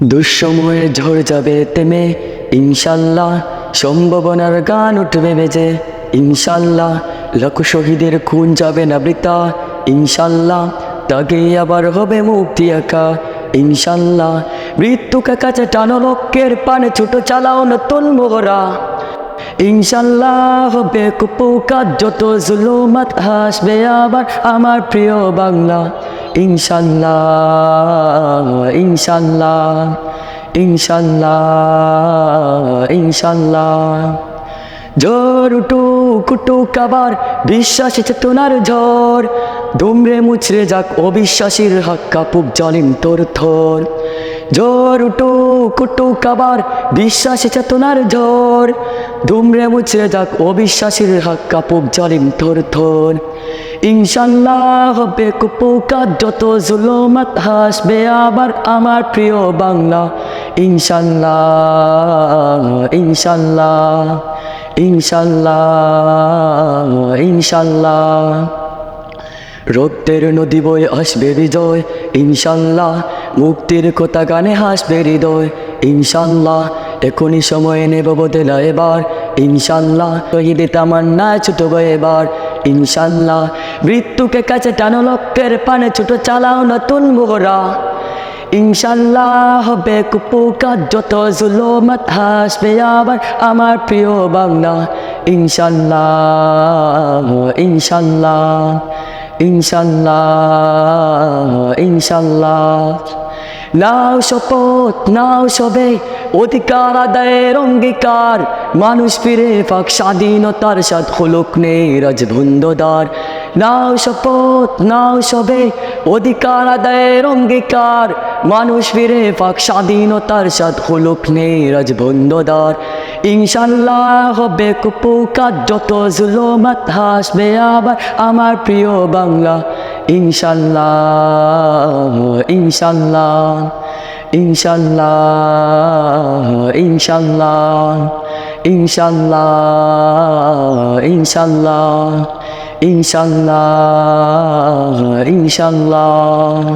দুঃসময়ে ঝড় যাবে তেমে ইনশাল্লাহ, সম্ভাবনার গান উঠবে বেজে ইনশাল্লাহ, লাখ শহীদের খুন যাবে না বৃথা ইনশাল্লাহ, তাকে আবার হবে মুক্তি একা ইনশাল্লাহ। মৃত্যুকে কাছে টানো লক্ষ্যের পানে ছোট চালাও নতুন মোহরা ইনশাল্লাহ, হবে কুপোকাত যত জুলুমাত হাসবে আবার আমার প্রিয় বাংলা ইনশাল্লাহ ইনশাল্লাহ ইনশাল্লাহ ইনশাল্লাহ। ঝড় উঠুক উঠুক আবার বিশ্বাসী চেতনার ঝড়, দুমড়ে মুচড়ে যাক অবিশ্বাসীর হাত কাঁপুক জালিম তোর থর। ঝড় উঠুক উঠুক আবার বিশ্বাসী চেতনার ঝড়, দুমড়ে মুচড়ে যাক অবিশ্বাসীর হাত কাঁপুক জালিম তোর থর। ইনশাল্লাহ, হবে কুপোকাত যত জুলুমাত হাসবে আবার আমার প্রিয় বাংলা ইনশাল্লাহ ইনশাল্লাহ ইনশাল্লাহ ইনশাল্লাহ। রক্তের নদী বয়ে আসবে বিজয় ইনশাল্লাহ, মুক্তির কথা গানে হাসবে হৃদয় ইনশাল্লাহ। এখনই সময় নেব বদলা এবার ইনশাল্লাহ, শহীদে তামান্না ছুটব এবার ইনশাল্লাহ। মৃত্যুকে কাছে টানো লক্ষ্যের পানে ছোট চালাও নতুন মোহরা ইনশাল্লাহ, হবে কুপোকাত যত জুলুমাত হাসবে আবার আমার প্রিয় বাংলা ইনশাল্লাহ ইনশাল্লাহ ইনশাল্লাহ ইনশাল্লাহ। নাও শপথ নাও সবে অধিকার আদায়ের অঙ্গীকার, মানুষ ফিরে পাক স্বাধীনতার স্বাদ হলুক নেই রাজবন্ধদার। নাও শপথ নাও সবে অধিকার আদায়ের অঙ্গীকার, মানুষ ফিরে পাক স্বাধীনতার স্বাদ হলুক নেই রাজবন্ধদার ইনশাল্লাহ, হবে কুপোকাত যত জুলুমাত হাসবে আবার আমার প্রিয় বাংলা ইনশাল্লাহ ইনশাল্লাহ ইনশাল্লাহ ইনশাল্লাহ ইনশাল্লাহ ইনশাল্লাহ ইনশাল্লাহ ইনশাল্লাহ।